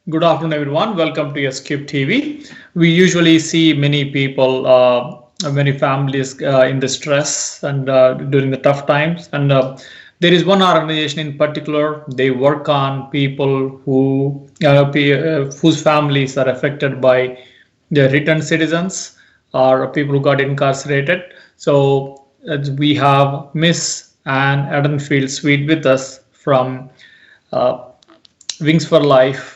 Good afternoon, everyone. Welcome to ScubeTV. We usually see many people, many families in the stress and during the tough times. And there is one organization in particular. They work on people whose families are affected by the returned citizens or people who got incarcerated. So we have Miss Ann Edenfield Sweet with us from uh, Wings for Life.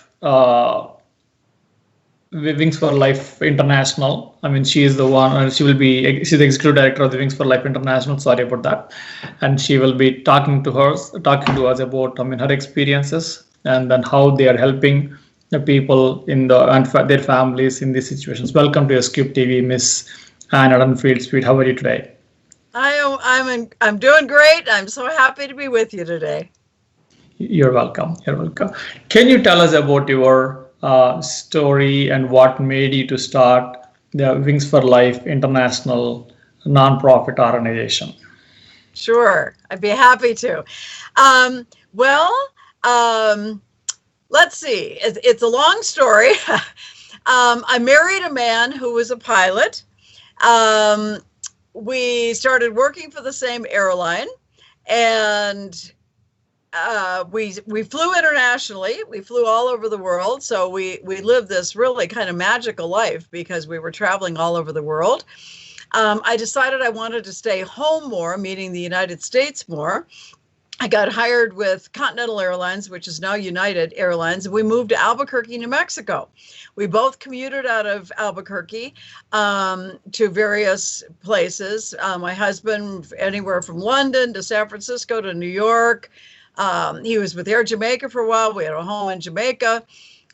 Wings for Life International. I mean, she is the one, and she's the executive director of the Wings for Life International. Sorry about that. And she will be talking to us about, her experiences and then how they are helping the people and their families in these situations. Welcome to Scoop TV, Miss Ann Edenfield Sweet. How are you today? I'm doing great. I'm so happy to be with you today. You're welcome. You're welcome. Can you tell us about your story and what made you to start the Wings for Life International nonprofit organization? Sure, I'd be happy to. Um, well, um, let's see. It's a long story. I married a man who was a pilot. Um, we started working for the same airline, and we flew internationally. We flew all over the world. So we lived this really kind of magical life because we were traveling all over the world. I decided I wanted to stay home more, meaning the United States more. I got hired with Continental Airlines, which is now United Airlines, and we moved to Albuquerque, New Mexico. We both commuted out of Albuquerque to various places. My husband, anywhere from London to San Francisco to New York. He was with Air Jamaica for a while. We had a home in Jamaica.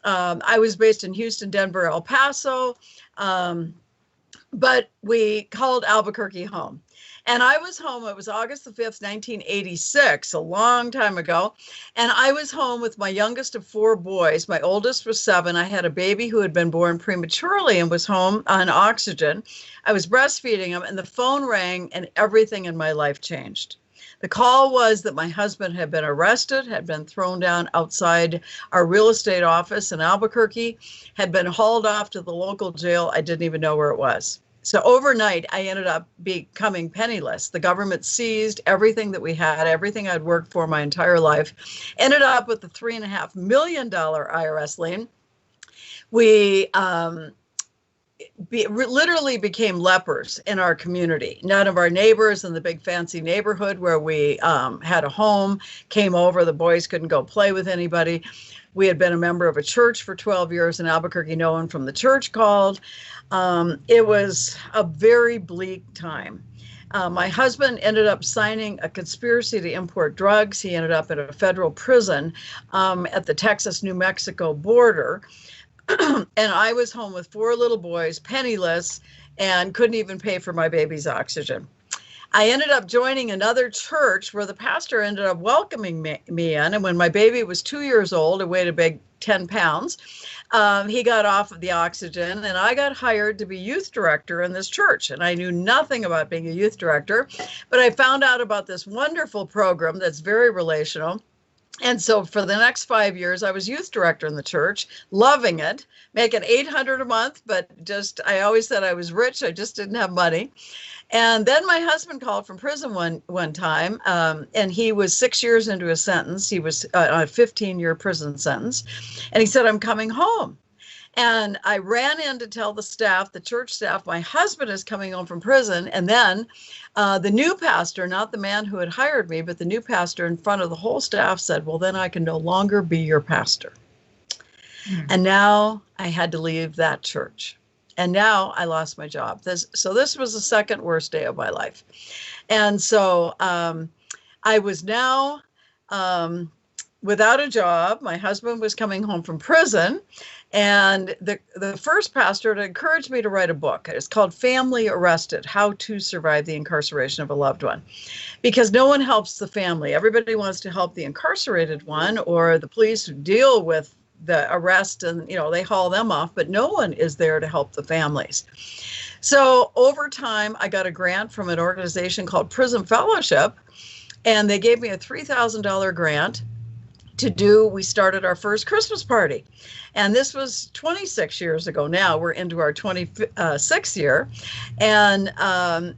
I was based in Houston, Denver, El Paso. But we called Albuquerque home. And I was home, it was August the 5th, 1986, a long time ago. And I was home with my youngest of four boys. My oldest was 7. I had a baby who had been born prematurely and was home on oxygen. I was breastfeeding him, and the phone rang, and everything in my life changed. The call was that my husband had been arrested, had been thrown down outside our real estate office in Albuquerque, had been hauled off to the local jail. I didn't even know where it was. So overnight, I ended up becoming penniless. The government seized everything that we had, everything I'd worked for my entire life, ended up with the $3.5 million IRS lien. We literally became lepers in our community. None of our neighbors in the big fancy neighborhood where we had a home came over. The boys couldn't go play with anybody. We had been a member of a church for 12 years in Albuquerque. No one from the church called. It was a very bleak time. My husband ended up signing a conspiracy to import drugs. He ended up in a federal prison at the Texas-New Mexico border. And I was home with 4 little boys, penniless, and couldn't even pay for my baby's oxygen. I ended up joining another church where the pastor ended up welcoming me in. And when my baby was 2 years old and weighed a big 10 pounds, he got off of the oxygen, and I got hired to be youth director in this church. And I knew nothing about being a youth director, but I found out about this wonderful program that's very relational. And so for the next 5 years, I was youth director in the church, loving it, making $800 a month, but I always said I was rich. I just didn't have money. And then my husband called from prison one time, and he was 6 years into his sentence. He was on a 15-year prison sentence. And he said, I'm coming home. And I ran in to tell the staff, the church staff, my husband is coming home from prison. And then the new pastor, not the man who had hired me, but the new pastor in front of the whole staff said, well, then I can no longer be your pastor. And now I had to leave that church. And now I lost my job. This was the second worst day of my life. And so I was now without a job. My husband was coming home from prison. And the first pastor had encouraged me to write a book. It's called Family Arrested, How to Survive the Incarceration of a Loved One. Because no one helps the family. Everybody wants to help the incarcerated one or the police who deal with the arrest, and they haul them off, but no one is there to help the families. So over time, I got a grant from an organization called Prison Fellowship, and they gave me a $3,000 grant we started our first Christmas party. And this was 26 years ago now. We're into our 26th year. And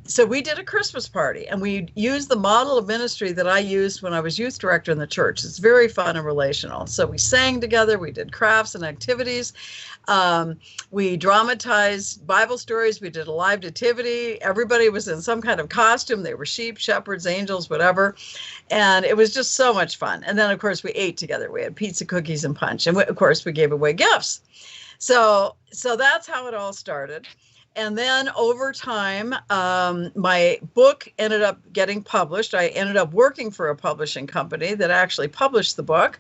so we did a Christmas party, and we used the model of ministry that I used when I was youth director in the church. It's very fun and relational. So we sang together, we did crafts and activities. We dramatized Bible stories. We did a live nativity. Everybody was in some kind of costume. They were sheep, shepherds, angels, whatever. And it was just so much fun. And then, of course, we ate together. We had pizza, cookies, and punch. And of course, we gave away gifts. So that's how it all started. And then over time, my book ended up getting published. I ended up working for a publishing company that actually published the book.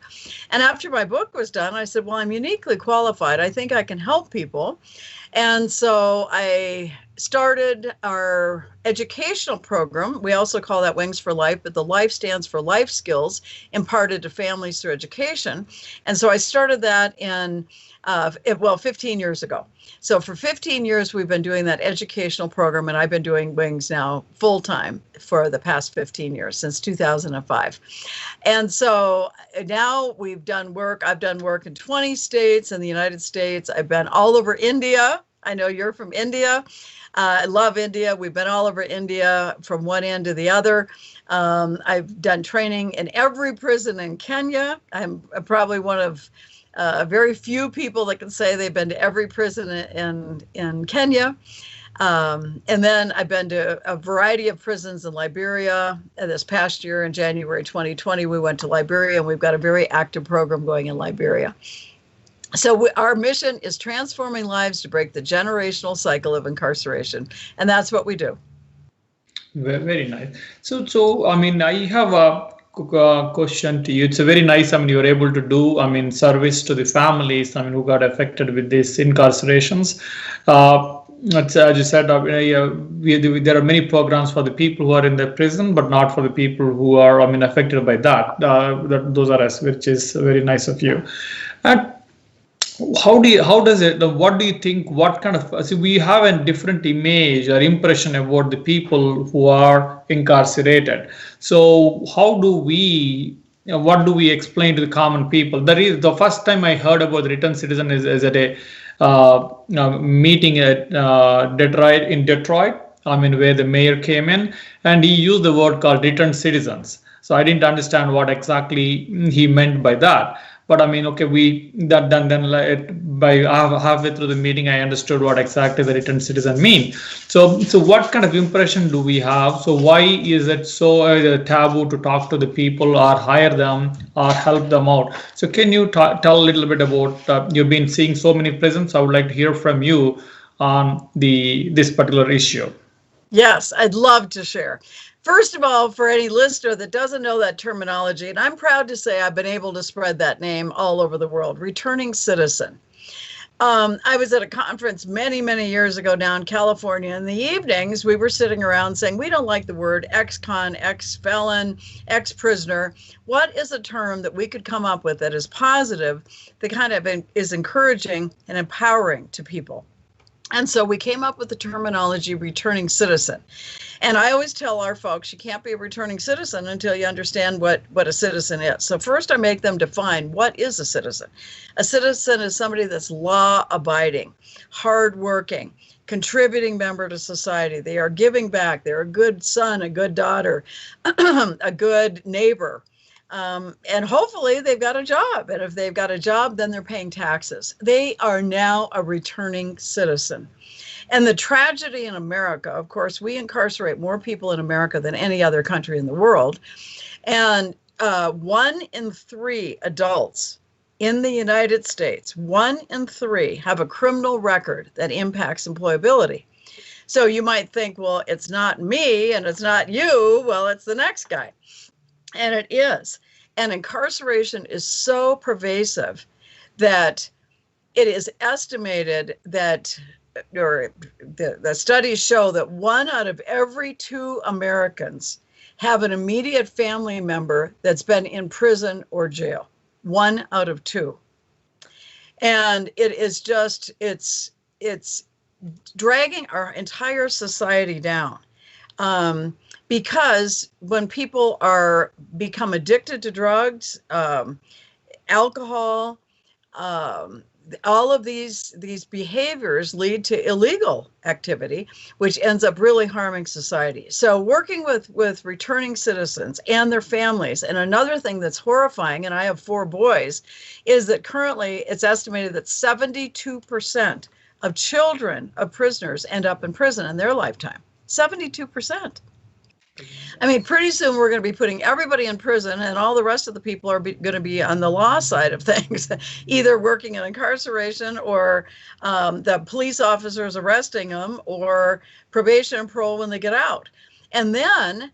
And after my book was done, I said, well, I'm uniquely qualified. I think I can help people. And so I started our educational program. We also call that Wings for Life, but the life stands for life skills imparted to families through education. And so I started that 15 years ago. So for 15 years, we've been doing that educational program, and I've been doing Wings now full time for the past 15 years, since 2005. And so now we've done work. I've done work in 20 states in the United States. I've been all over India. I know you're from India. I love India. We've been all over India from one end to the other. I've done training in every prison in Kenya. I'm probably one of very few people that can say they've been to every prison in Kenya. And then I've been to a variety of prisons in Liberia. This past year, in January 2020, we went to Liberia, and we've got a very active program going in Liberia. So our mission is transforming lives to break the generational cycle of incarceration. And that's what we do. Very nice. So I mean, I have a question to you. It's a very nice, I mean, you're able to do, I mean, service to the families, I mean, who got affected with these incarcerations. As you said, there are many programs for the people who are in the prison, but not for the people who are, I mean, affected by that. Those are us, which is very nice of you. And what do you think, what kind of, see, we have a different image or impression about the people who are incarcerated. So what do we explain to the common people? The first time I heard about the returned citizen is at a meeting at Detroit, I mean, where the mayor came in, and he used the word called returned citizens. So I didn't understand what exactly he meant by that. But I mean, okay, by halfway through the meeting, I understood what exactly the returned citizen mean. So what kind of impression do we have? So why is it so taboo to talk to the people or hire them or help them out? So can you tell a little bit about, you've been seeing so many prisons. I would like to hear from you on this particular issue. Yes, I'd love to share. First of all, for any listener that doesn't know that terminology, and I'm proud to say I've been able to spread that name all over the world, returning citizen. I was at a conference many, many years ago down in California. In the evenings, we were sitting around saying, we don't like the word ex-con, ex-felon, ex-prisoner. What is a term that we could come up with that is positive, that kind of is encouraging and empowering to people? And so we came up with the terminology returning citizen. And I always tell our folks, you can't be a returning citizen until you understand what a citizen is. So first I make them define, what is a citizen? A citizen is somebody that's law-abiding, hardworking, contributing member to society. They are giving back. They're a good son, a good daughter, a good neighbor. And hopefully they've got a job. And if they've got a job, then they're paying taxes. They are now a returning citizen. And the tragedy in America, of course, we incarcerate more people in America than any other country in the world. And 1 in 3 adults in the United States, 1 in 3 have a criminal record that impacts employability. So you might think, well, it's not me and it's not you. Well, it's the next guy. And it is. And incarceration is so pervasive that it is estimated that, or the studies show that 1 out of every 2 Americans have an immediate family member that's been in prison or jail. 1 out of 2. And it is just, it's dragging our entire society down. Because when people become addicted to drugs, alcohol, all of these behaviors lead to illegal activity, which ends up really harming society. So working with returning citizens and their families, and another thing that's horrifying, and I have 4 boys, is that currently it's estimated that 72% of children of prisoners end up in prison in their lifetime. 72%. I mean, pretty soon we're going to be putting everybody in prison, and all the rest of the people are going to be on the law side of things, either working in incarceration, or the police officers arresting them, or probation and parole when they get out. And then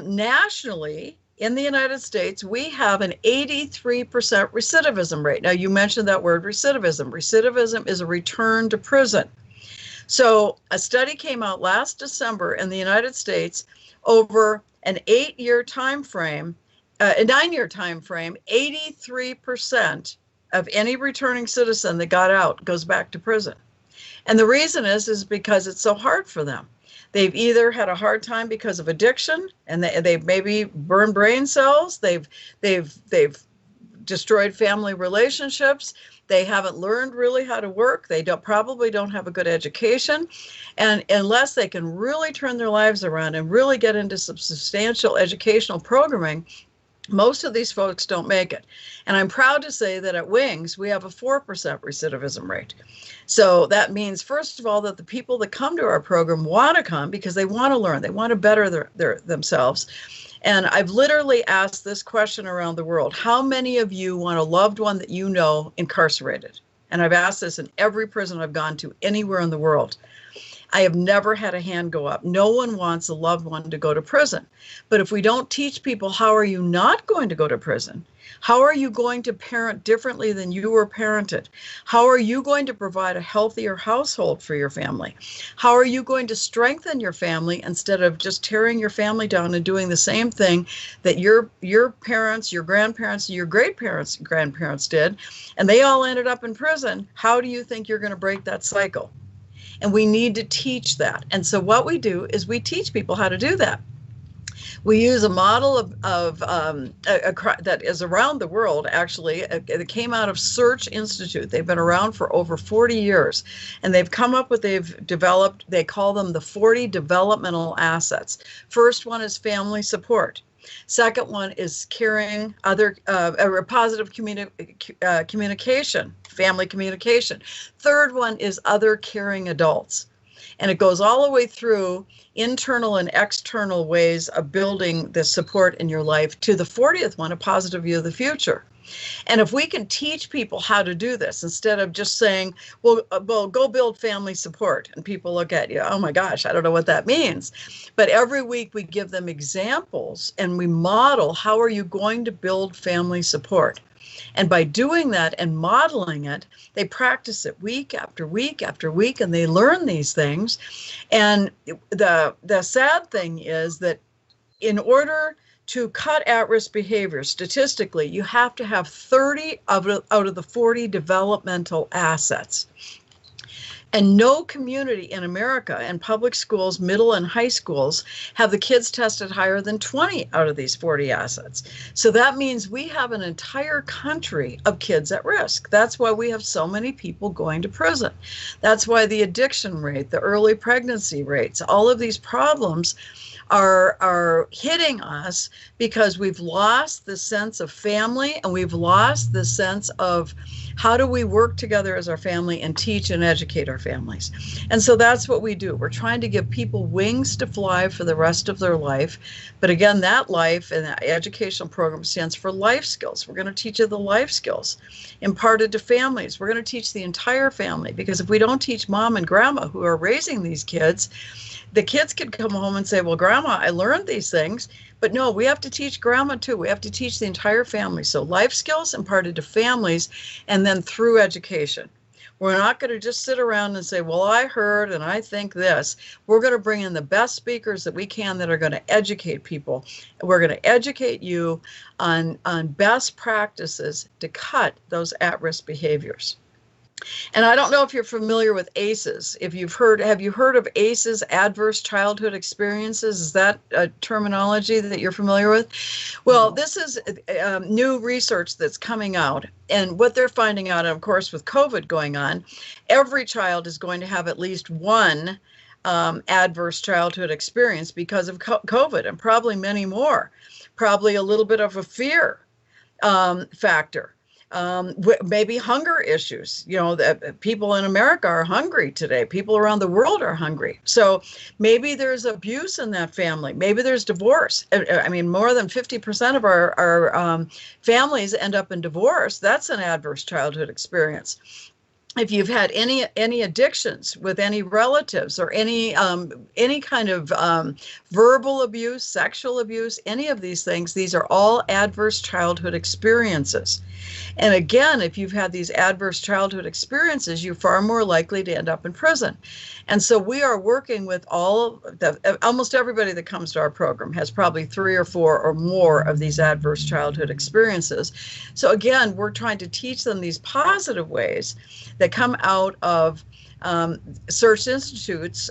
nationally, in the United States, we have an 83% recidivism rate. Now, you mentioned that word recidivism. Recidivism is a return to prison. So a study came out last December in the United States. Over an 8-year time frame, a 9-year time frame, 83% of any returning citizen that got out goes back to prison. And the reason is because it's so hard for them. They've either had a hard time because of addiction, and they've maybe burned brain cells. They've destroyed family relationships. They haven't learned really how to work. They probably don't have a good education. And unless they can really turn their lives around and really get into some substantial educational programming, most of these folks don't make it. And I'm proud to say that at Wings, we have a 4% recidivism rate. So that means, first of all, that the people that come to our program want to come because they want to learn. They want to better themselves. And I've literally asked this question around the world: how many of you want a loved one that you know incarcerated? And I've asked this in every prison I've gone to anywhere in the world. I have never had a hand go up. No one wants a loved one to go to prison. But if we don't teach people, how are you not going to go to prison? How are you going to parent differently than you were parented? How are you going to provide a healthier household for your family? How are you going to strengthen your family instead of just tearing your family down and doing the same thing that your parents, your grandparents, and your grandparents did, and they all ended up in prison? How do you think you're going to break that cycle? And we need to teach that. And so what we do is we teach people how to do that. We use a model that is around the world, actually. It came out of Search Institute. They've been around for over 40 years. And they've developed, they call them the 40 developmental assets. First one is family support. Second one is caring, positive communication, family communication. Third one is other caring adults. And it goes all the way through internal and external ways of building the support in your life to the 40th one, a positive view of the future. And if we can teach people how to do this, instead of just saying, well, go build family support, and people look at you, oh my gosh, I don't know what that means. But every week we give them examples and we model, how are you going to build family support? And by doing that and modeling it, they practice it week after week after week, and they learn these things. And the sad thing is that in order to cut at-risk behavior, statistically, you have to have 30 out of the 40 developmental assets. And no community in America, and public schools, middle and high schools, have the kids tested higher than 20 out of these 40 assets. So that means we have an entire country of kids at risk. That's why we have so many people going to prison. That's why the addiction rate, the early pregnancy rates, all of these problems are hitting us because we've lost the sense of family, and we've lost the sense of how do we work together as our family and teach and educate our families. And so that's what we do. We're trying to give people wings to fly for the rest of their life. But again, that life and that educational program stands for life skills. We're going to teach you the life skills imparted to families. We're going to teach the entire family, because if we don't teach mom and grandma who are raising these kids, the kids could come home and say, well, Grandma, I learned these things. But no, we have to teach Grandma too. We have to teach the entire family. So life skills imparted to families, and then through education. We're not going to just sit around and say, well, I heard and I think this. We're going to bring in the best speakers that we can that are going to educate people. We're going to educate you on best practices to cut those at-risk behaviors. And I don't know if you're familiar with ACEs. Have you heard of ACEs, adverse childhood experiences? Is that a terminology that you're familiar with? Well, this is new research that's coming out. And what they're finding out, and of course, with COVID going on, every child is going to have at least one adverse childhood experience because of COVID, and probably many more. Probably a little bit of a fear factor. Maybe hunger issues. That people in America are hungry today. People around the world are hungry. So maybe there's abuse in that family. Maybe there's divorce. I mean, more than 50% of our families end up in divorce. That's an adverse childhood experience. If you've had any addictions with any relatives, or any kind of verbal abuse, sexual abuse, any of these things, these are all adverse childhood experiences. And again, if you've had these adverse childhood experiences, you're far more likely to end up in prison. And so we are working with almost everybody that comes to our program has probably 3 or 4 or more of these adverse childhood experiences. So again, we're trying to teach them these positive ways that come out of Search Institute's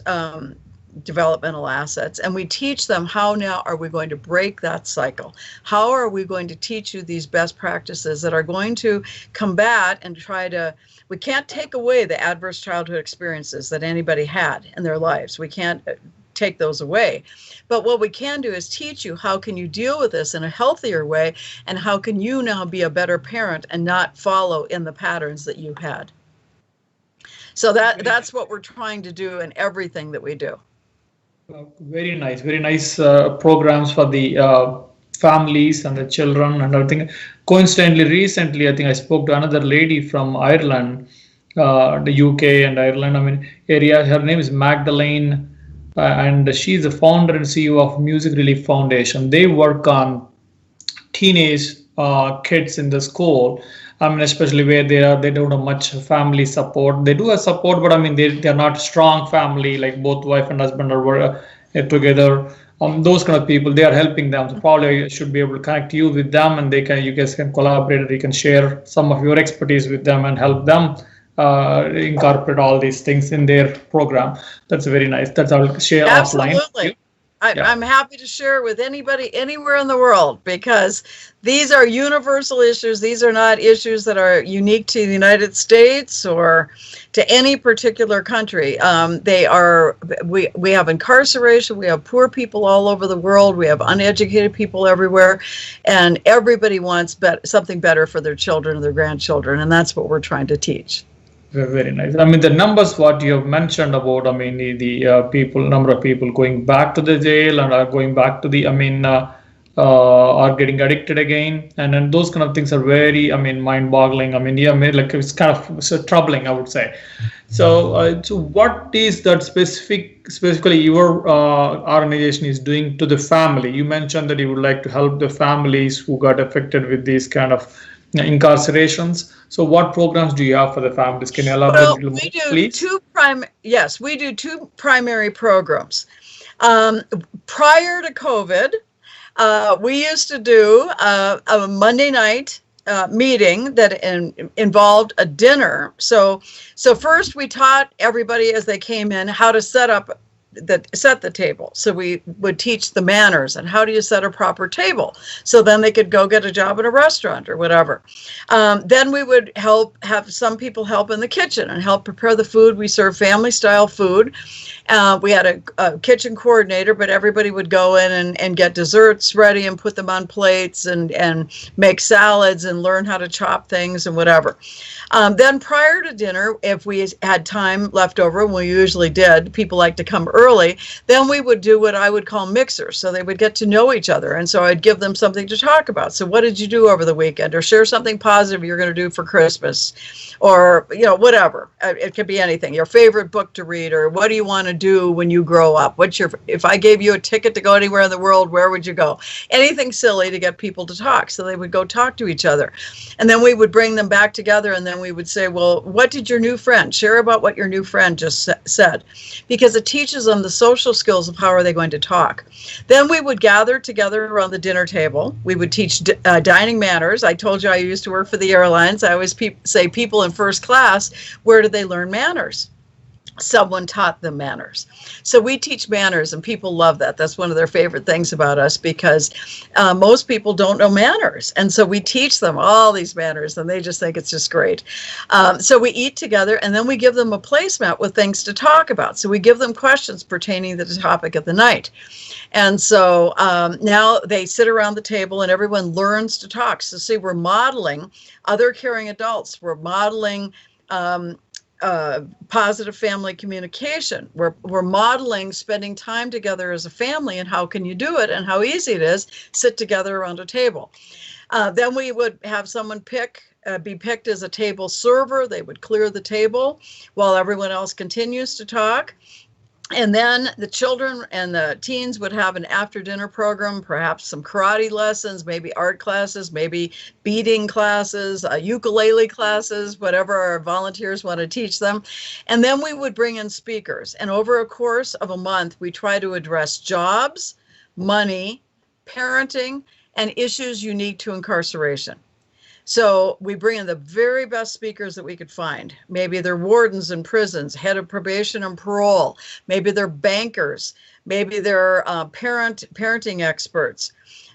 developmental assets, and we teach them how now are we going to break that cycle. How are we going to teach you these best practices that are going to combat and try to, we can't take away the adverse childhood experiences that anybody had in their lives. We can't take those away. But what we can do is teach you how can you deal with this in a healthier way, and how can you now be a better parent and not follow in the patterns that you had. So that's what we're trying to do in everything that we do. Very nice programs for the families and the children and everything. Coincidentally, recently, I think I spoke to another lady from Ireland, the UK and Ireland, area. Her name is Magdalene, and she's the founder and CEO of Music Relief Foundation. They work on teenage kids in the school. Especially where they don't have much family support. They do have support, but they're not strong family, like both wife and husband are together. Those kind of people, they are helping them. So probably I should be able to connect you with them, and you guys can collaborate, and you can share some of your expertise with them and help them incorporate all these things in their program. That's very nice. That's I'll share offline. Absolutely. I'm happy to share with anybody anywhere in the world, because these are universal issues. These are not issues that are unique to the United States or to any particular country. We have incarceration. We have poor people all over the world. We have uneducated people everywhere, and everybody wants something better for their children and their grandchildren, and that's what we're trying to teach. Very nice. The numbers what you have mentioned about, the number of people going back to the jail and are going back to the, are getting addicted again, and then those kind of things are very, mind-boggling. It's kind of troubling, I would say. So, so what is that specifically your organization is doing to the family? You mentioned that you would like to help the families who got affected with these kind of incarcerations. So what programs do you have for the families? Can you elaborate a little more, please? We do 2 primary programs. Prior to COVID, we used to do a Monday night meeting that involved a dinner. So first we taught everybody as they came in how to set the table. So we would teach the manners and how do you set a proper table. So then they could go get a job in a restaurant or whatever. Then we would have some people help in the kitchen and help prepare the food. We serve family style food. We had a kitchen coordinator, but everybody would go in and get desserts ready and put them on plates and make salads and learn how to chop things and whatever. Then prior to dinner, if we had time left over, and we usually did, people like to come early, then we would do what I would call mixers. So they would get to know each other. And so I'd give them something to talk about. So what did you do over the weekend? Or share something positive you're going to do for Christmas, or, whatever. It could be anything. Your favorite book to read, or what do you want to do when you grow up? If I gave you a ticket to go anywhere in the world, where would you go? Anything silly to get people to talk. So they would go talk to each other. And then we would bring them back together, and then we would say, well, what did your new friend share about what your new friend just said? Because it teaches them the social skills of how are they going to talk. Then we would gather together around the dinner table. We would teach dining manners. I told you I used to work for the airlines. I always say people in first class, where did they learn manners? Someone taught them manners. So we teach manners, and people love that. That's one of their favorite things about us, because most people don't know manners. And so we teach them all these manners, and they just think it's just great. So we eat together, and then we give them a placemat with things to talk about. So we give them questions pertaining to the topic of the night. And so now they sit around the table and everyone learns to talk. So see, we're modeling other caring adults. We're modeling positive family communication. We're modeling spending time together as a family, and how can you do it and how easy it is, sit together around a table. Then we would have someone be picked as a table server. They would clear the table while everyone else continues to talk. And then the children and the teens would have an after dinner program, perhaps some karate lessons, maybe art classes, maybe beading classes, ukulele classes, whatever our volunteers want to teach them. And then we would bring in speakers. And over a course of a month, we try to address jobs, money, parenting, and issues unique to incarceration. So we bring in the very best speakers that we could find. Maybe they're wardens in prisons, head of probation and parole. Maybe they're bankers. Maybe they're parenting experts,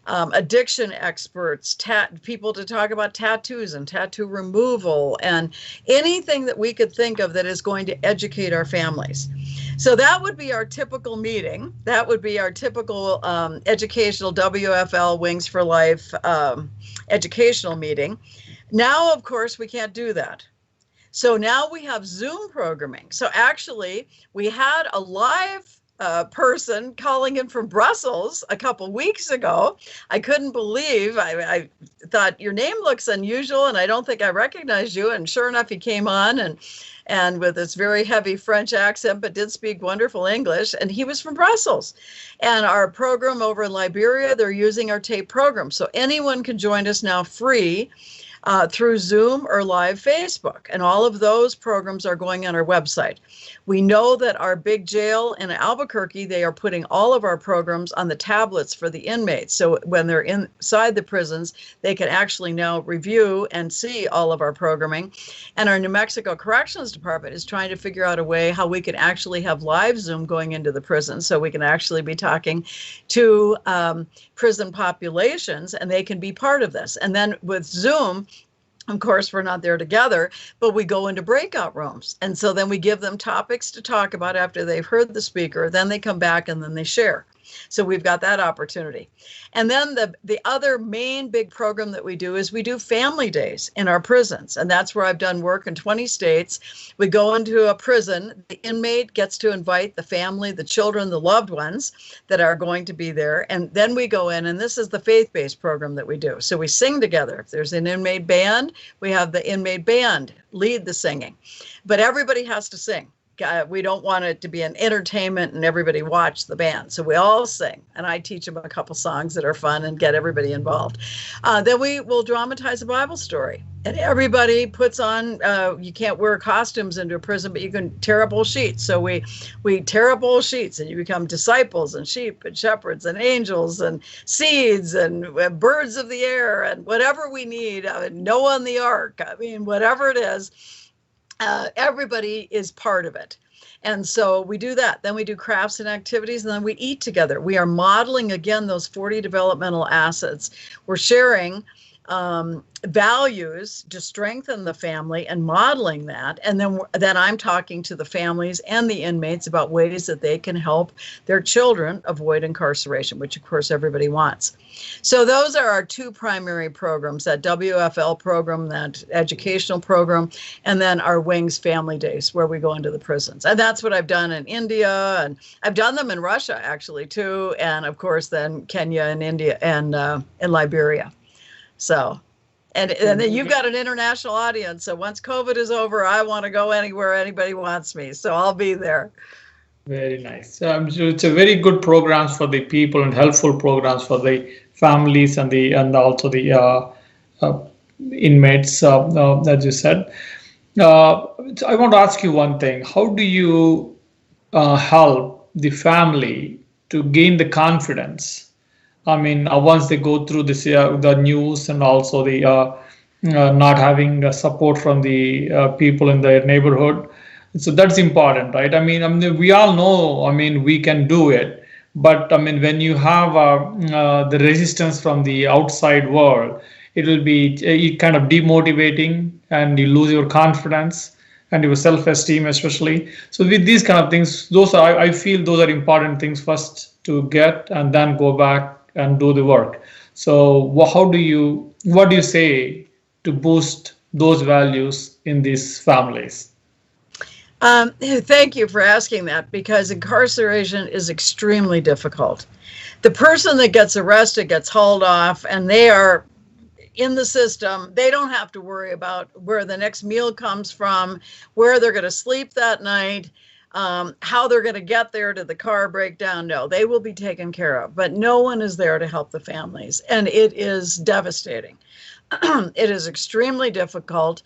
addiction experts, people to talk about tattoos and tattoo removal, and anything that we could think of that is going to educate our families. So that would be our typical meeting. That would be our typical educational WFL Wings for Life educational meeting. Now, of course, we can't do that. So now we have Zoom programming. So actually, we had a live person calling in from Brussels a couple weeks ago. I couldn't believe, I thought, your name looks unusual and I don't think I recognized you. And sure enough, he came on and with this very heavy French accent, but did speak wonderful English. And he was from Brussels. And our program over in Liberia, they're using our tape program. So anyone can join us now free through Zoom or live Facebook. And all of those programs are going on our website. We know that our big jail in Albuquerque, they are putting all of our programs on the tablets for the inmates. So when they're inside the prisons, they can actually now review and see all of our programming. And our New Mexico Corrections Department is trying to figure out a way how we can actually have live Zoom going into the prison, so we can actually be talking to prison populations and they can be part of this. And then with Zoom, of course, we're not there together, but we go into breakout rooms. And so then we give them topics to talk about after they've heard the speaker. Then they come back and then they share. So we've got that opportunity. And then the other main big program that we do is we do family days in our prisons. And that's where I've done work in 20 states. We go into a prison. The inmate gets to invite the family, the children, the loved ones that are going to be there. And then we go in, and this is the faith-based program that we do. So we sing together. If there's an inmate band, we have the inmate band lead the singing. But everybody has to sing. We don't want it to be an entertainment and everybody watch the band. So we all sing, and I teach them a couple songs that are fun and get everybody involved. Then we will dramatize a Bible story, and everybody puts on, you can't wear costumes into a prison, but you can tear up old sheets. So we tear up old sheets, and you become disciples and sheep and shepherds and angels and seeds and birds of the air and whatever we need. Noah and the ark. I mean, whatever it is. Everybody is part of it. And so we do that. Then we do crafts and activities, and then we eat together. We are modeling, again, those 40 developmental assets. We're sharing values to strengthen the family and modeling that. And then I'm talking to the families and the inmates about ways that they can help their children avoid incarceration, which of course everybody wants. So those are our two primary programs, that WFL program, that educational program, and then our Wings Family Days, where we go into the prisons. And that's what I've done in India, and I've done them in Russia actually too, and of course then Kenya and India and in Liberia. So, and then you've got an international audience. So once COVID is over, I want to go anywhere anybody wants me. So I'll be there. Very nice. So it's a very good programs for the people and helpful programs for the families and also the inmates, as you said. I want to ask you one thing. How do you help the family to gain the confidence. I mean, once they go through this, the news and also the not having support from the people in their neighborhood. So that's important, right? I mean, we all know, I mean, we can do it. But I mean, when you have the resistance from the outside world, it will be kind of demotivating and you lose your confidence and your self-esteem especially. So with these kind of things, those are, I feel those are important things first to get and then go back and do the work. So what do you say to boost those values in these families? Thank you for asking that, because incarceration is extremely difficult. The person that gets arrested gets hauled off, and they are in the system. They don't have to worry about where the next meal comes from, where they're going to sleep that night, how they're going to get there to the car breakdown. No, they will be taken care of, but no one is there to help the families. And it is devastating. It is extremely difficult.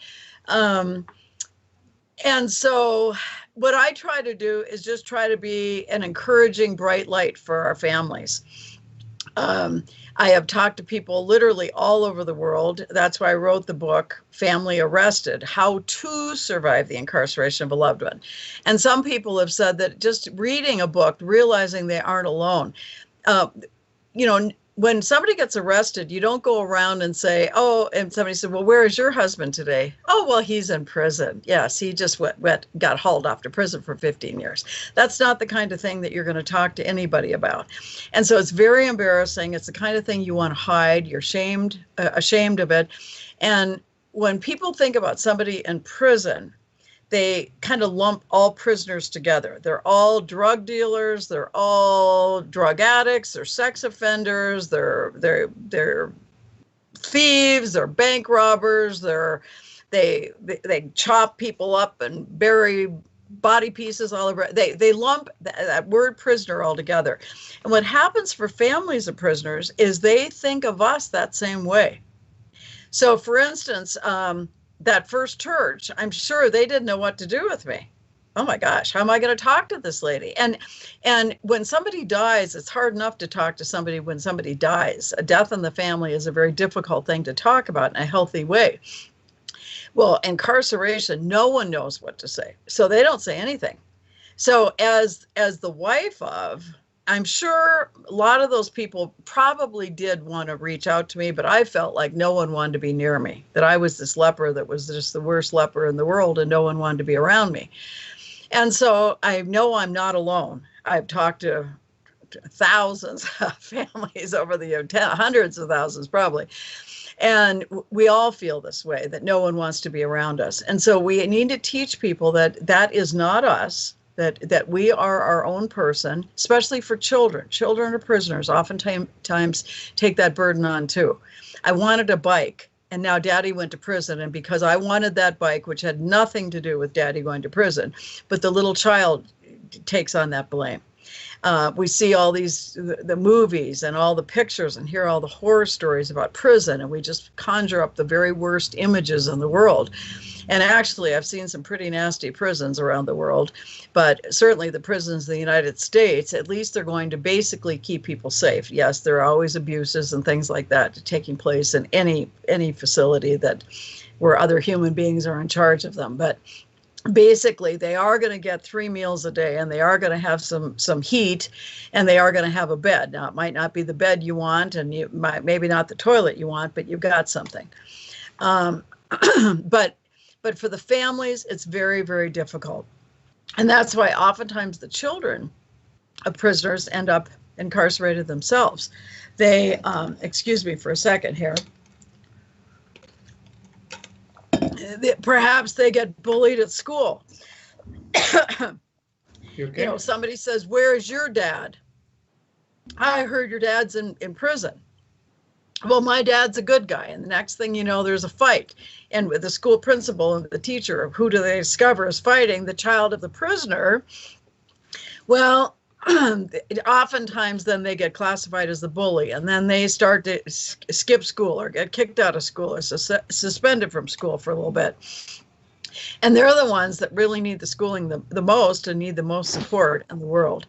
And so what I try to do is just try to be an encouraging bright light for our families. I have talked to people literally all over the world. That's why I wrote the book, Family Arrested, How to Survive the Incarceration of a Loved One. And some people have said that just reading a book, realizing they aren't alone, when somebody gets arrested, you don't go around and say, oh, and somebody said, well, where is your husband today? Oh, well, he's in prison. Yes, he just got hauled off to prison for 15 years. That's not the kind of thing that you're going to talk to anybody about. And so it's very embarrassing. It's the kind of thing you want to hide. You're ashamed of it. And when people think about somebody in prison, they kind of lump all prisoners together. They're all drug dealers. They're all drug addicts. They're sex offenders. They're thieves. They're bank robbers. They chop people up and bury body pieces all over. They lump that word prisoner all together. And what happens for families of prisoners is they think of us that same way. So, for instance, that first church, I'm sure they didn't know what to do with me. Oh my gosh, how am I going to talk to this lady? And when somebody dies, it's hard enough to talk to somebody when somebody dies. A death in the family is a very difficult thing to talk about in a healthy way. Well, incarceration, no one knows what to say. So they don't say anything. So as the wife of, I'm sure a lot of those people probably did want to reach out to me, but I felt like no one wanted to be near me, that I was this leper that was just the worst leper in the world and no one wanted to be around me. And so I know I'm not alone. I've talked to thousands of families over the years, hundreds of thousands probably. And we all feel this way, that no one wants to be around us. And so we need to teach people that that is not us. That we are our own person, especially for children. Children or prisoners oftentimes take that burden on too. I wanted a bike, and now Daddy went to prison, and because I wanted that bike, which had nothing to do with Daddy going to prison, but the little child takes on that blame. We see all the movies and all the pictures and hear all the horror stories about prison, and we just conjure up the very worst images in the world. And actually, I've seen some pretty nasty prisons around the world, but certainly the prisons in the United States, at least they're going to basically keep people safe. Yes, there are always abuses and things like that taking place in any facility where other human beings are in charge of them. But basically, they are going to get 3 meals a day, and they are going to have some heat, and they are going to have a bed. Now, it might not be the bed you want, and maybe not the toilet you want, but you've got something. But for the families, it's very, very difficult. And that's why oftentimes the children of prisoners end up incarcerated themselves. They, excuse me for a second here. Perhaps they get bullied at school. Okay. Somebody says, where is your dad? I heard your dad's in prison. Well, my dad's a good guy. And the next thing you know, there's a fight. And with the school principal and the teacher, who do they discover is fighting? The child of the prisoner. Well, oftentimes then they get classified as the bully, and then they start to skip school or get kicked out of school or suspended from school for a little bit. And they're the ones that really need the schooling the most and need the most support in the world.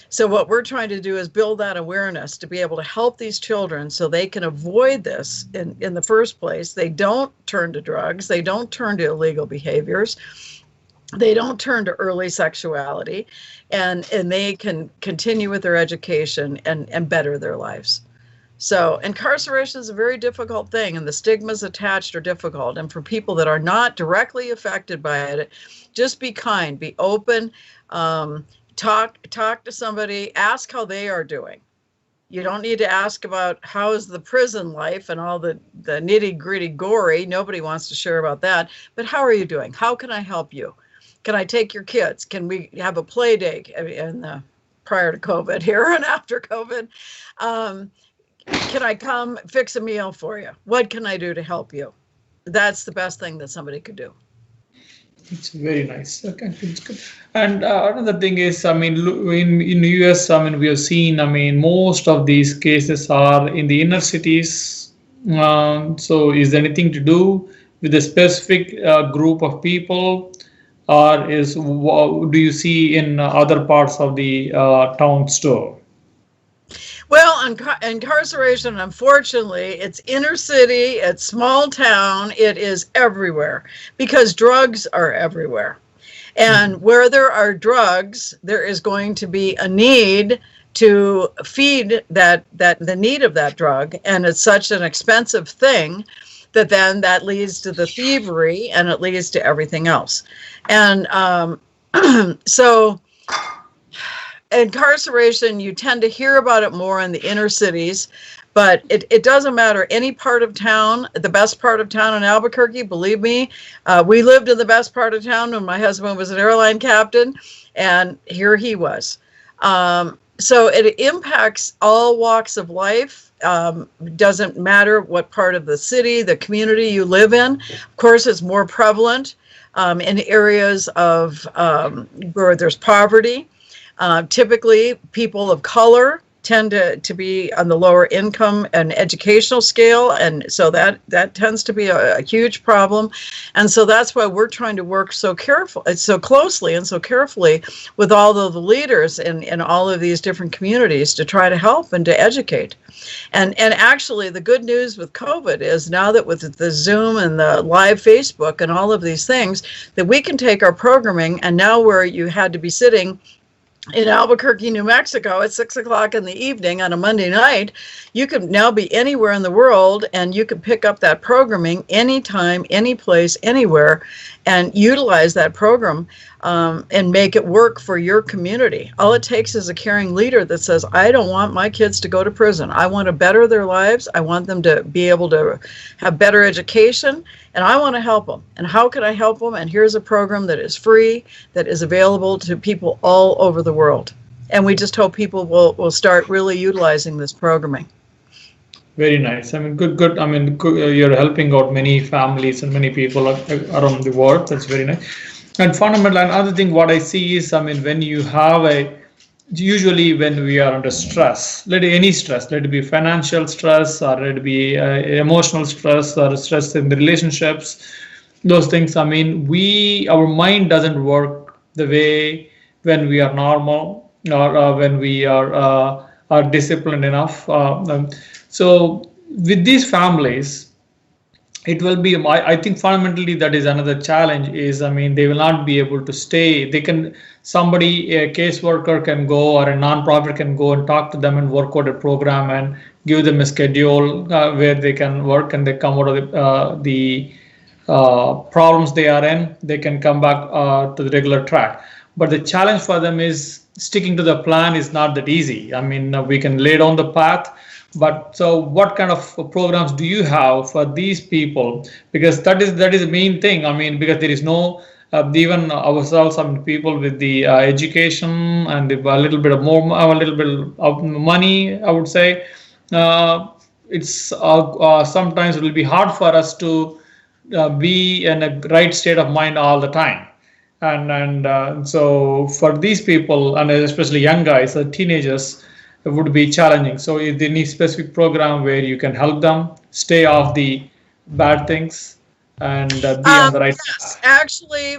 So what we're trying to do is build that awareness to be able to help these children so they can avoid this in the first place. They don't turn to drugs. They don't turn to illegal behaviors. They don't turn to early sexuality, and they can continue with their education and better their lives. So incarceration is a very difficult thing, and the stigmas attached are difficult. And for people that are not directly affected by it, just be kind, be open, talk to somebody, ask how they are doing. You don't need to ask about how is the prison life and all the nitty gritty gory. Nobody wants to share about that. But how are you doing? How can I help you? Can I take your kids? Can we have a play day prior to COVID here and after COVID? Can I come fix a meal for you? What can I do to help you? That's the best thing that somebody could do. It's very nice. Okay, it's good. And another thing is, I mean, in the US, I mean, we have seen, I mean, most of these cases are in the inner cities. So is there anything to do with a specific group of people? Or do you see in other parts of the town too? Well, incarceration, unfortunately, it's inner city, it's small town, it is everywhere because drugs are everywhere. And where there are drugs, there is going to be a need to feed the need of that drug. And it's such an expensive thing that leads to the thievery and it leads to everything else. And so incarceration, you tend to hear about it more in the inner cities, but it doesn't matter any part of town. The best part of town in Albuquerque, believe me, we lived in the best part of town when my husband was an airline captain, and here he was. So it impacts all walks of life. Doesn't matter what part of the city, the community you live in. Of course, it's more prevalent in areas of where there's poverty. Typically, people of color tend to be on the lower income and educational scale, and so that tends to be a huge problem. And so that's why we're trying to work so closely and so carefully with all of the leaders in all of these different communities to try to help and to educate. And actually, the good news with COVID is now that with the Zoom and the live Facebook and all of these things, that we can take our programming, and now where you had to be sitting in Albuquerque, New Mexico at 6 o'clock in the evening on a Monday night, you can now be anywhere in the world and you can pick up that programming anytime, any place, anywhere, and utilize that program and make it work for your community. All it takes is a caring leader that says, I don't want my kids to go to prison. I want to better their lives. I want them to be able to have better education, and I want to help them. And how can I help them? And here's a program that is free, that is available to people all over the world. And we just hope people will start really utilizing this programming. Very nice. I mean, good. I mean, you're helping out many families and many people around the world. That's very nice. And fundamental, another thing, what I see is, I mean, when you have usually when we are under stress, let it be financial stress, or let it be emotional stress, or stress in the relationships, those things. I mean, our mind doesn't work the way when we are normal or when we are disciplined enough. So with these families, it will be, I think fundamentally that is another challenge is, I mean, they will not be able to stay. A caseworker can go, or a nonprofit can go and talk to them and work out a program and give them a schedule where they can work, and they come out of the problems they are in, they can come back to the regular track. But the challenge for them is sticking to the plan is not that easy. I mean, we can lay down the path, but so what kind of programs do you have for these people? Because that is the main thing. I mean, because there is no even ourselves, I mean, people with the education and a little bit of money, I would say, it's sometimes it will be hard for us to be in a right state of mind all the time. And so for these people, and especially young guys, teenagers, it would be challenging. So if they need specific program where you can help them stay off the bad things and be on the right Yes, path. actually,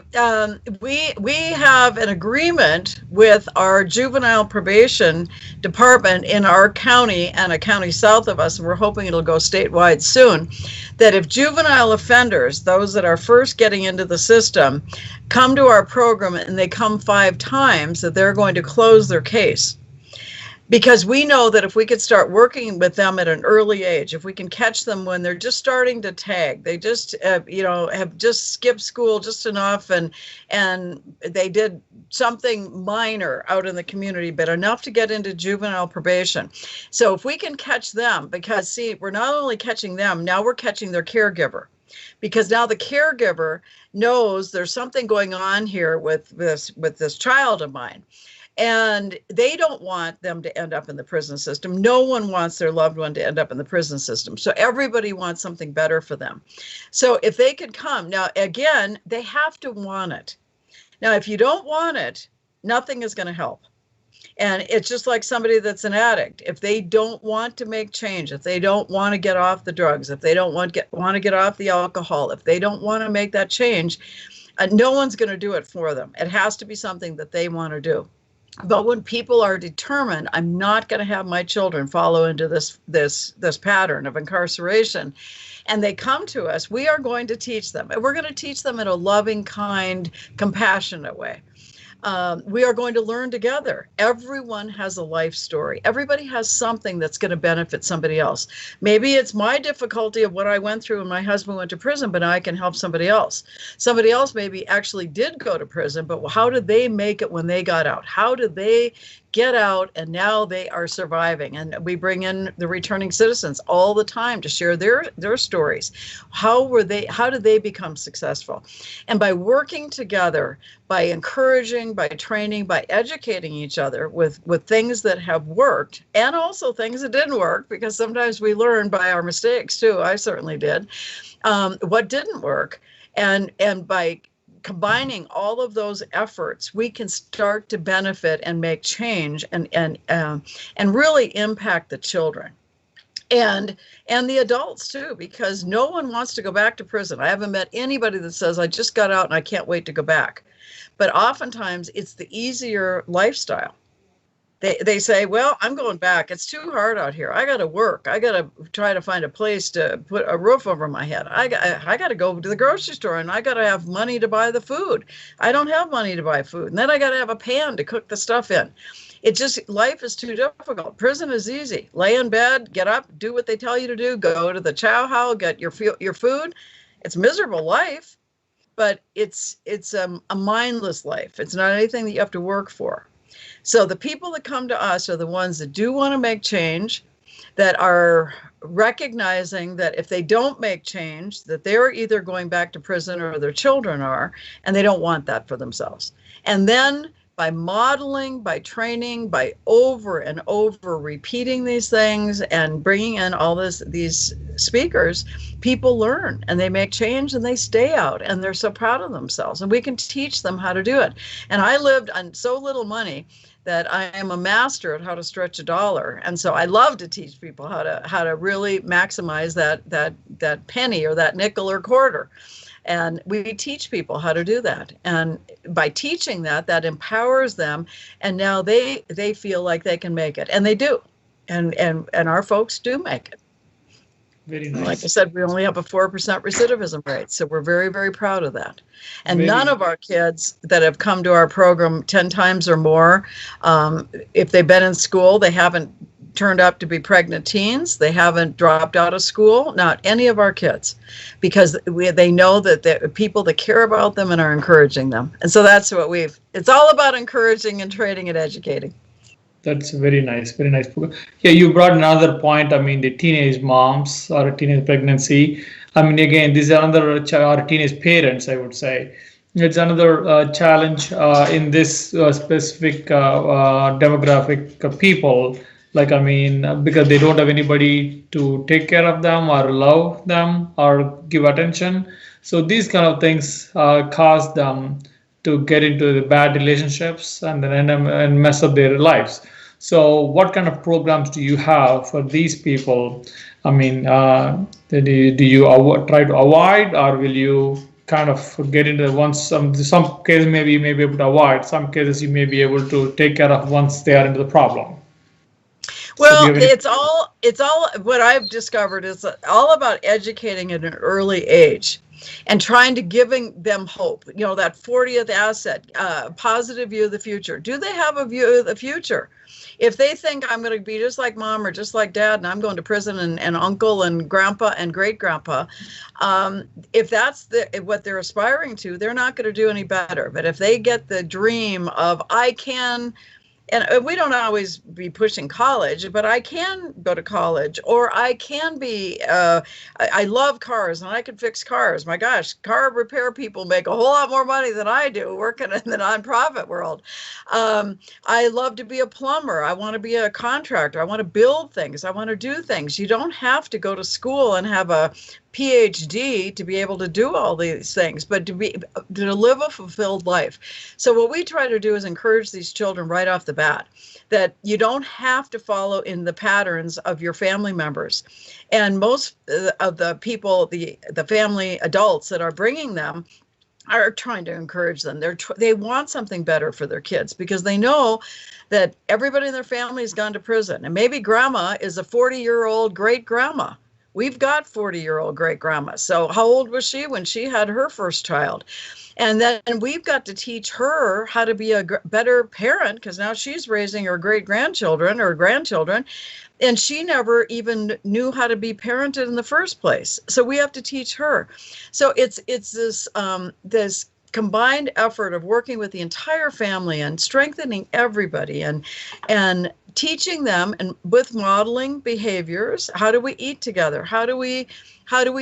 we have an agreement with our juvenile probation department in our county and a county south of us, and we're hoping it'll go statewide soon, that if juvenile offenders, those that are first getting into the system, come to our program and they come 5 times, that they're going to close their case. Because we know that if we could start working with them at an early age, if we can catch them when they're just starting to tag, they just have just skipped school just enough, and they did something minor out in the community, but enough to get into juvenile probation. So if we can catch them, because see, we're not only catching them, now we're catching their caregiver. Because now the caregiver knows there's something going on here with this child of mine. And they don't want them to end up in the prison system. No one wants their loved one to end up in the prison system. So everybody wants something better for them. So if they could come, now again, they have to want it. Now, if you don't want it, nothing is going to help. And it's just like somebody that's an addict. If they don't want to make change, if they don't want to get off the drugs, if they don't want to get off the alcohol, if they don't want to make that change, no one's going to do it for them. It has to be something that they want to do. But when people are determined, I'm not going to have my children follow into this pattern of incarceration, and they come to us, we are going to teach them. And we're going to teach them in a loving, kind, compassionate way. We are going to learn together. Everyone has a life story. Everybody has something that's going to benefit somebody else. Maybe it's my difficulty of what I went through when my husband went to prison, but I can help somebody else. Somebody else maybe actually did go to prison, but how did they make it when they got out? How did they get out and now they are surviving? And we bring in the returning citizens all the time to share their stories. How did they become successful? And by working together, by encouraging, by training, by educating each other with things that have worked, and also things that didn't work, because sometimes we learn by our mistakes too. I certainly did. What didn't work, and by combining all of those efforts, we can start to benefit and make change and really impact the children and the adults too, because no one wants to go back to prison. I haven't met anybody that says, I just got out and I can't wait to go back. But oftentimes it's the easier lifestyle. They say, well, I'm going back. It's too hard out here. I got to work. I got to try to find a place to put a roof over my head. I got to go to the grocery store, and I got to have money to buy the food. I don't have money to buy food. And then I got to have a pan to cook the stuff in. It just, life is too difficult. Prison is easy. Lay in bed, get up, do what they tell you to do, go to the chow hall, get your food. It's a miserable life, but it's a mindless life. It's not anything that you have to work for. So the people that come to us are the ones that do want to make change, that are recognizing that if they don't make change, that they're either going back to prison or their children are, and they don't want that for themselves. And then by modeling, by training, by over and over repeating these things and bringing in all these speakers, people learn and they make change and they stay out and they're so proud of themselves. And we can teach them how to do it. And I lived on so little money that I am a master at how to stretch a dollar. And so I love to teach people how to really maximize that penny or that nickel or quarter. And we teach people how to do that. And by teaching that empowers them. And now they feel like they can make it. And they do. And our folks do make it. Very nice. Like I said, we only have a 4% recidivism rate. So we're very, very proud of that. And none of our kids that have come to our program 10 times or more, if they've been in school, they haven't turned up to be pregnant teens. They haven't dropped out of school. Not any of our kids, because they know that the people that care about them and are encouraging them. And so that's what it's all about, encouraging and training and educating. That's very nice, very nice. Yeah, you brought another point. I mean, the teenage moms or a teenage pregnancy. I mean, again, these are another or teenage parents, I would say. It's another challenge in this specific demographic of people. Like, I mean, because they don't have anybody to take care of them or love them or give attention. So these kind of things cause them to get into the bad relationships and then and mess up their lives. So what kind of programs do you have for these people I mean, do you try to avoid, or will you kind of get into once some cases maybe you may be able to avoid, some cases you may be able to take care of once they are into the problem. So do you Well, have any? it's all what I've discovered is all about educating at an early age and trying to giving them hope. You know, that 40th asset, positive view of the future. Do they have a view of the future? If they think I'm going to be just like mom or just like dad, and I'm going to prison, and uncle and grandpa and great grandpa, if that's what they're aspiring to, they're not going to do any better. But if they get the dream of I can, and we don't always be pushing college, but I can go to college, or I can be, I love cars and I can fix cars. My gosh, car repair people make a whole lot more money than I do working in the nonprofit world. I love to be a plumber. I want to be a contractor. I want to build things. I want to do things. You don't have to go to school and have a PhD to be able to do all these things, but to live a fulfilled life. So what we try to do is encourage these children right off the bat that you don't have to follow in the patterns of your family members. And most of the people, the family adults that are bringing them, are trying to encourage them. They want something better for their kids because they know that everybody in their family has gone to prison, and maybe grandma is a 40-year-old great grandma. We've got 40-year-old great grandma. So how old was she when she had her first child? And then we've got to teach her how to be a better parent, because now she's raising her great grandchildren or grandchildren, and she never even knew how to be parented in the first place. So we have to teach her. So it's this combined effort of working with the entire family and strengthening everybody and teaching them, and with modeling behaviors. How do we eat together? How do we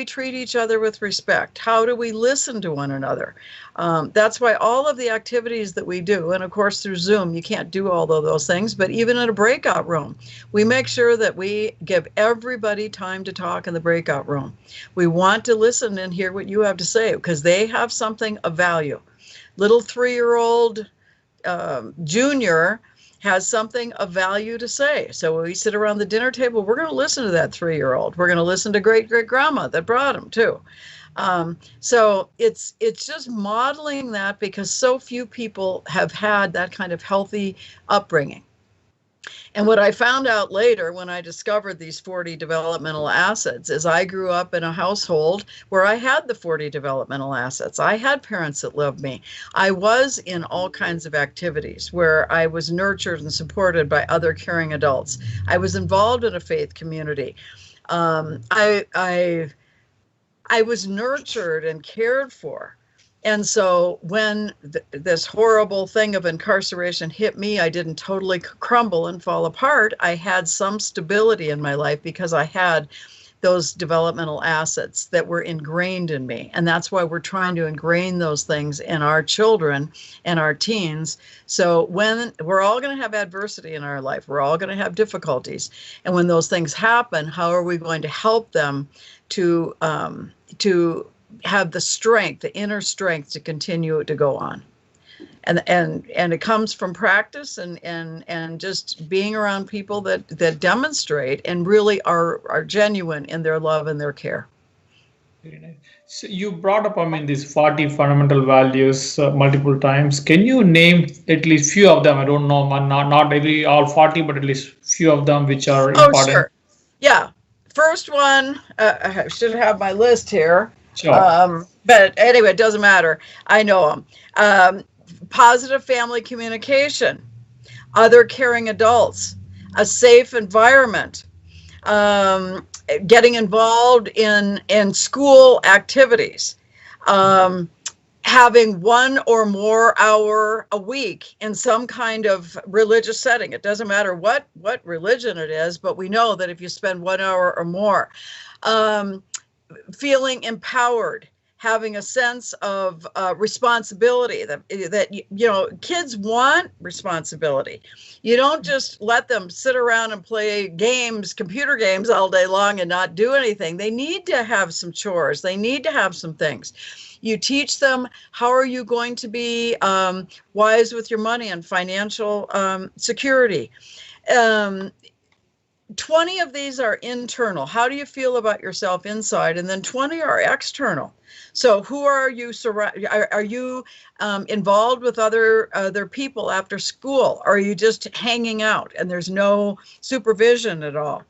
treat each other with respect? How do we listen to one another? That's why all of the activities that we do, and of course through Zoom, you can't do all of those things, but even in a breakout room, we make sure that we give everybody time to talk in the breakout room. We want to listen and hear what you have to say, because they have something of value. Little 3-year-old junior has something of value to say. So when we sit around the dinner table, we're going to listen to that 3-year-old. We're going to listen to great-great-grandma that brought him too. So it's just modeling that, because so few people have had that kind of healthy upbringing. And what I found out later when I discovered these 40 developmental assets is I grew up in a household where I had the 40 developmental assets. I had parents that loved me. I was in all kinds of activities where I was nurtured and supported by other caring adults. I was involved in a faith community. I was nurtured and cared for. And so when this horrible thing of incarceration hit me, I didn't totally crumble and fall apart. I had some stability in my life because I had those developmental assets that were ingrained in me. And that's why we're trying to ingrain those things in our children and our teens. So when we're all going to have adversity in our life, we're all going to have difficulties. And when those things happen, how are we going to help them to have the strength, the inner strength to continue to go on? And it comes from practice and just being around people that demonstrate and really are genuine in their love and their care. Very nice. So you brought up, these 40 fundamental values multiple times. Can you name at least few of them? I don't know, not all 40, but at least few of them which are important. Oh, sure. Yeah. First one, I should have my list here. Sure. But anyway, it doesn't matter. I know them. Positive family communication, other caring adults, a safe environment, getting involved in school activities, having 1 or more hour a week in some kind of religious setting. It doesn't matter what religion it is, but we know that if you spend 1 hour or more, feeling empowered, having a sense of responsibility, that kids want responsibility. You don't just let them sit around and play games, computer games all day long and not do anything. They need to have some chores. They need to have some things. You teach them, how are you going to be wise with your money and financial security? 20 of these are internal. How do you feel about yourself inside? And then 20 are external. So who are you are you involved with other people after school? Or are you just hanging out and there's no supervision at all?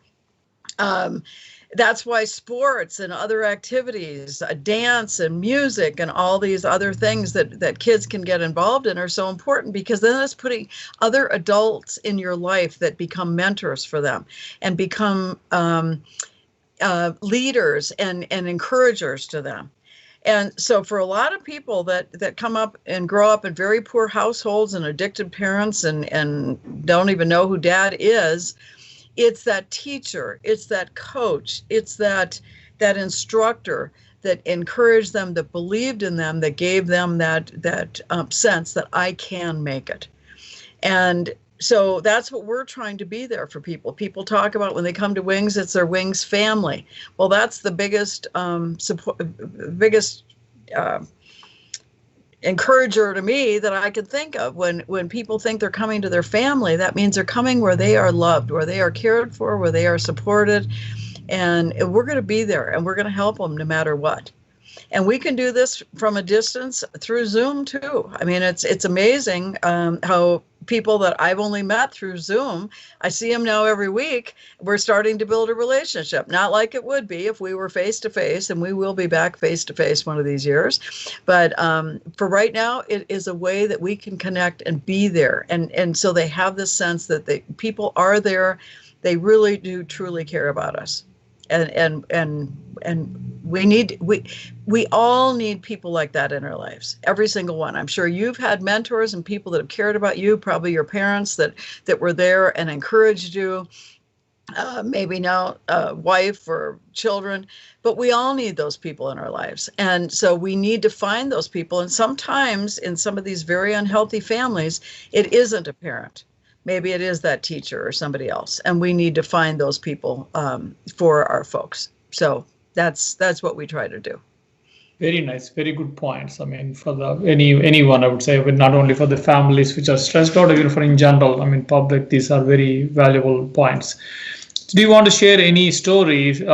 That's why sports and other activities, dance and music and all these other things that kids can get involved in are so important, because then it's putting other adults in your life that become mentors for them and become leaders and encouragers to them. And so for a lot of people that come up and grow up in very poor households and addicted parents and don't even know who dad is, it's that teacher, it's that coach, it's that instructor that encouraged them, that believed in them, that gave them that sense that I can make it. And so that's what we're trying to be there for people. People talk about when they come to Wings, it's their Wings family. Well, that's the biggest encourager to me that I could think of. When people think they're coming to their family, that means they're coming where they are loved, where they are cared for, where they are supported, and we're going to be there and we're going to help them no matter what. And we can do this from a distance through Zoom too. I mean, it's amazing how people that I've only met through Zoom, I see them now every week. We're starting to build a relationship, not like it would be if we were face to face, and we will be back face to face one of these years. But for right now, it is a way that we can connect and be there. And so they have this sense that people are there. They really do truly care about us. And we all need people like that in our lives, every single one. I'm sure you've had mentors and people that have cared about you, probably your parents that were there and encouraged you, maybe now a wife or children, but we all need those people in our lives. And so we need to find those people. And sometimes in some of these very unhealthy families, it isn't a parent. Maybe it is that teacher or somebody else, and we need to find those people for our folks. So that's what we try to do. Very nice, very good points. I mean, for anyone, I would say, but not only for the families which are stressed out, even for in general. I mean, public, these are very valuable points. Do you want to share any stories, in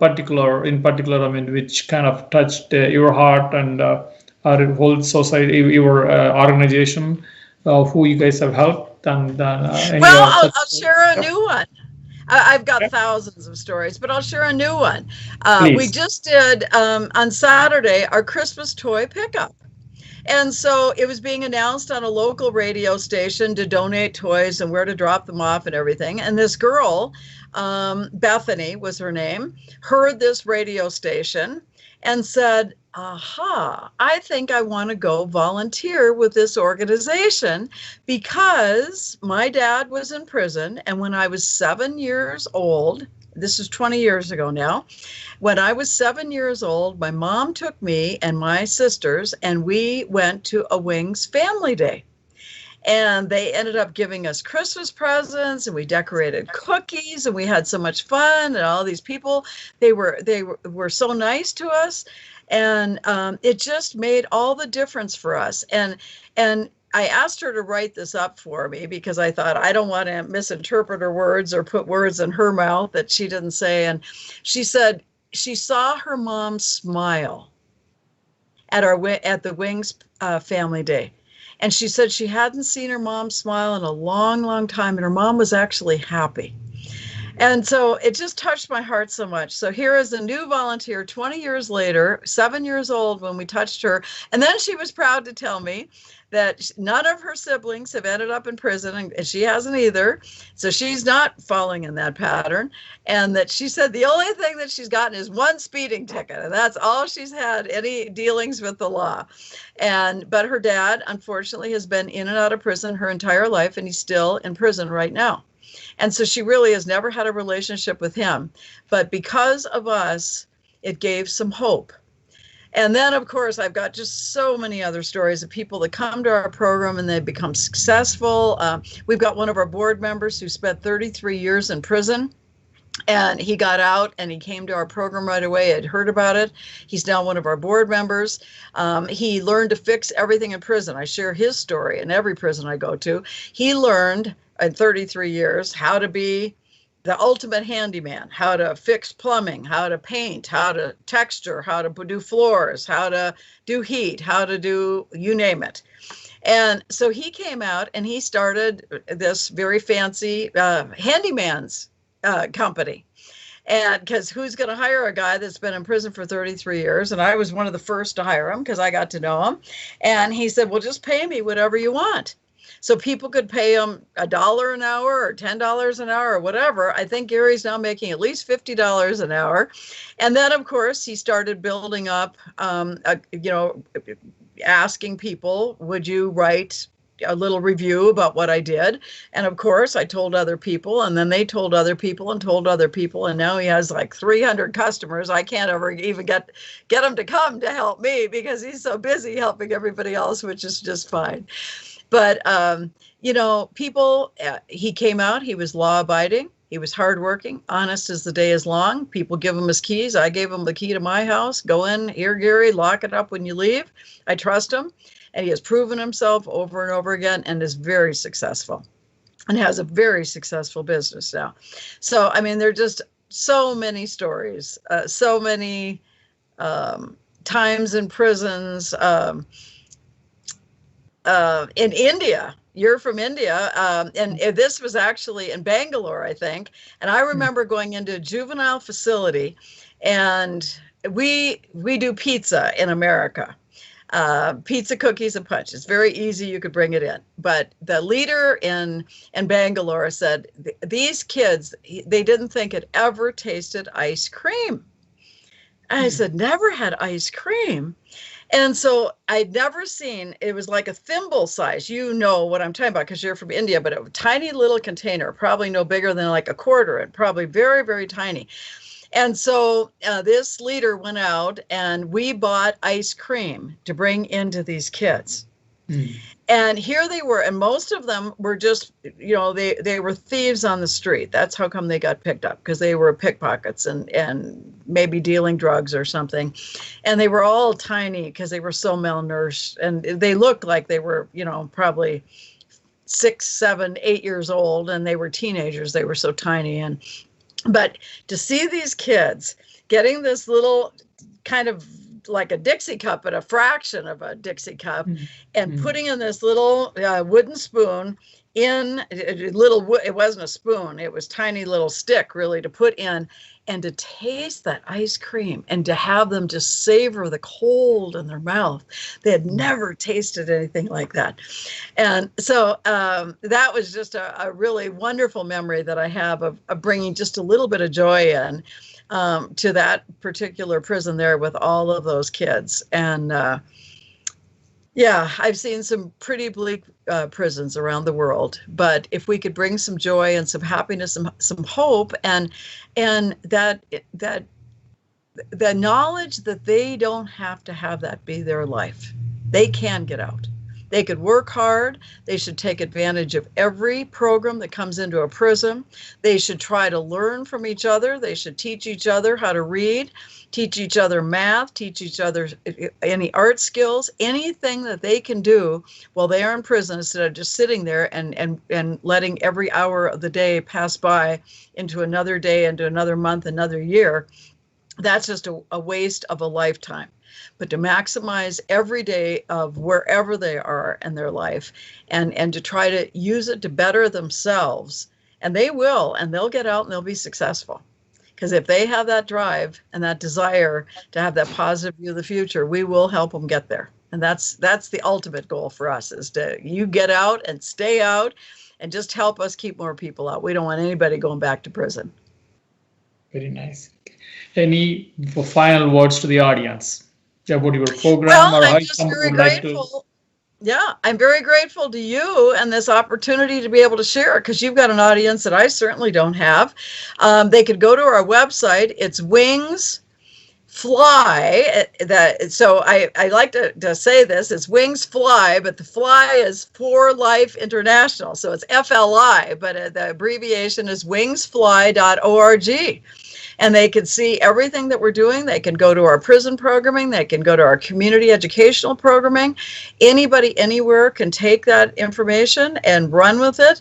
particular? I mean, which kind of touched your heart and our whole society, your organization, who you guys have helped? And I'll share a new one. I've got thousands of stories, but I'll share a new one. We just did on Saturday our Christmas toy pickup. And so it was being announced on a local radio station to donate toys and where to drop them off and everything. And this girl, Bethany was her name, heard this radio station and said, aha, I think I want to go volunteer with this organization because my dad was in prison. And when I was 7 years old, this is 20 years ago now, when I was 7 years old, my mom took me and my sisters and we went to a Wings family day. And they ended up giving us Christmas presents, and we decorated cookies, and we had so much fun. And all these people, they were so nice to us, and it just made all the difference for us. And I asked her to write this up for me because I thought I don't want to misinterpret her words or put words in her mouth that she didn't say. And she said she saw her mom smile at the Wings family day. And she said she hadn't seen her mom smile in a long, long time, and her mom was actually happy. And so it just touched my heart so much. So here is a new volunteer 20 years later, 7 years old when we touched her. And then she was proud to tell me that none of her siblings have ended up in prison, and she hasn't either. So she's not falling in that pattern. And that she said the only thing that she's gotten is one speeding ticket, and that's all she's had any dealings with the law. But her dad, unfortunately, has been in and out of prison her entire life, and he's still in prison right now. And so she really has never had a relationship with him. But because of us, it gave some hope. And then, of course, I've got just so many other stories of people that come to our program and they become successful. We've got one of our board members who spent 33 years in prison. And he got out and he came to our program right away. I'd heard about it. He's now one of our board members. He learned to fix everything in prison. I share his story in every prison I go to. He learned in 33 years how to be the ultimate handyman, how to fix plumbing, how to paint, how to texture, how to do floors, how to do heat, how to do, you name it. And so he came out and he started this very fancy handyman's company. And because who's going to hire a guy that's been in prison for 33 years? And I was one of the first to hire him because I got to know him. And he said, well, just pay me whatever you want. So people could pay him $1 an hour or $10 an hour or whatever. I think Gary's now making at least $50 an hour. And then, of course, he started building up, asking people, would you write a little review about what I did? And of course, I told other people, and then they told other people and told other people. And now he has like 300 customers. I can't ever even get him to come to help me because he's so busy helping everybody else, which is just fine. But, people, he came out, he was law abiding. He was hardworking, honest as the day is long. People give him his keys. I gave him the key to my house. Go in here, Gary, lock it up when you leave. I trust him. And he has proven himself over and over again and is very successful and has a very successful business now. So, I mean, there are just so many stories, so many times in prisons. In India, you're from India, and this was actually in Bangalore, I think. And I remember going into a juvenile facility, and we do pizza in America. Pizza, cookies, and punch. It's very easy. You could bring it in. But the leader in Bangalore said, these kids, they didn't think it ever tasted ice cream. And I said, never had ice cream. And so I'd never seen, it was like a thimble size. You know what I'm talking about because you're from India, but a tiny little container, probably no bigger than like a quarter, and probably very, very tiny. And so this leader went out and we bought ice cream to bring into these kids. And here they were, and most of them were just, they were thieves on the street. That's how come they got picked up, because they were pickpockets and maybe dealing drugs or something. And they were all tiny because they were so malnourished, and they looked like they were, probably 6, 7, 8 years old, and they were teenagers. They were so tiny. But to see these kids getting this little kind of like a Dixie cup, but a fraction of a Dixie cup, and putting in this little wooden spoon in a little, it wasn't a spoon, it was tiny little stick really to put in, and to taste that ice cream and to have them just savor the cold in their mouth. They had never tasted anything like that. And so that was just a really wonderful memory that I have of bringing just a little bit of joy in to that particular prison there with all of those kids. And I've seen some pretty bleak prisons around the world, but if we could bring some joy and some happiness and some hope, and that the knowledge that they don't have to have that be their life, they can get out. They could work hard. They should take advantage of every program that comes into a prison. They should try to learn from each other. They should teach each other how to read, teach each other math, teach each other any art skills, anything that they can do while they are in prison, instead of just sitting there and letting every hour of the day pass by into another day, into another month, another year. That's just a waste of a lifetime. But to maximize every day of wherever they are in their life, and to try to use it to better themselves, and they will, and they'll get out and they'll be successful. Because if they have that drive and that desire to have that positive view of the future, we will help them get there. And that's the ultimate goal for us, is to you get out and stay out and just help us keep more people out. We don't want anybody going back to prison. Very nice. Any final words to the audience about your program? Well, or I'm how just someone very would like grateful. Yeah, I'm very grateful to you and this opportunity to be able to share it, because you've got an audience that I certainly don't have. They could go to our website. It's Wings Fly. So I like to say this. It's Wings Fly, but the fly is For Life International. So it's FLI, but the abbreviation is wingsfly.org. and they can see everything that we're doing. They can go to our prison programming. They can go to our community educational programming. Anybody anywhere can take that information and run with it.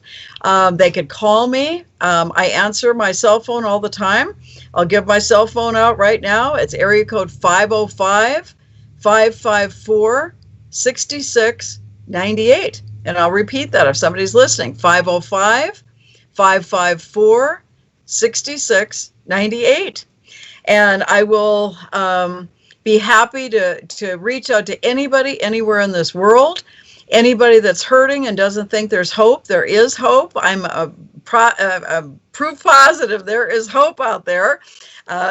They could call me. I answer my cell phone all the time. I'll give my cell phone out right now. It's area code 505-554-6698. And I'll repeat that if somebody's listening. 505-554-6698. And I will be happy to reach out to anybody anywhere in this world. Anybody that's hurting and doesn't think there's hope, there is hope. I'm a proof positive there is hope out there.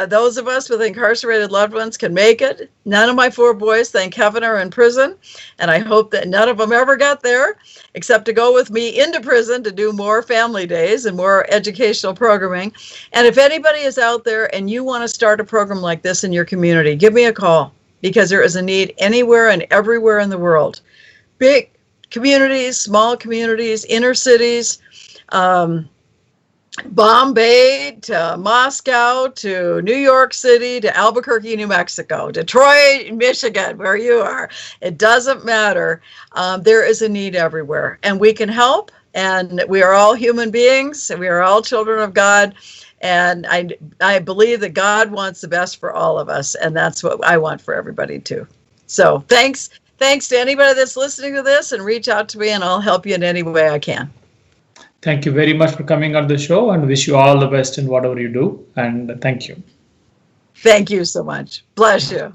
Those of us with incarcerated loved ones can make it. None of my 4 boys, thank heaven, are in prison. And I hope that none of them ever got there, except to go with me into prison to do more family days and more educational programming. And if anybody is out there and you want to start a program like this in your community, give me a call, because there is a need anywhere and everywhere in the world. Big communities, small communities, inner cities, Bombay to Moscow to New York City to Albuquerque, New Mexico, Detroit, Michigan, where you are. It doesn't matter. There is a need everywhere, and we can help. And we are all human beings, and we are all children of God. And I believe that God wants the best for all of us, and that's what I want for everybody too. So thanks to anybody that's listening to this, and reach out to me and I'll help you in any way I can. Thank you very much for coming on the show, and wish you all the best in whatever you do. And thank you. Thank you so much. Bless you.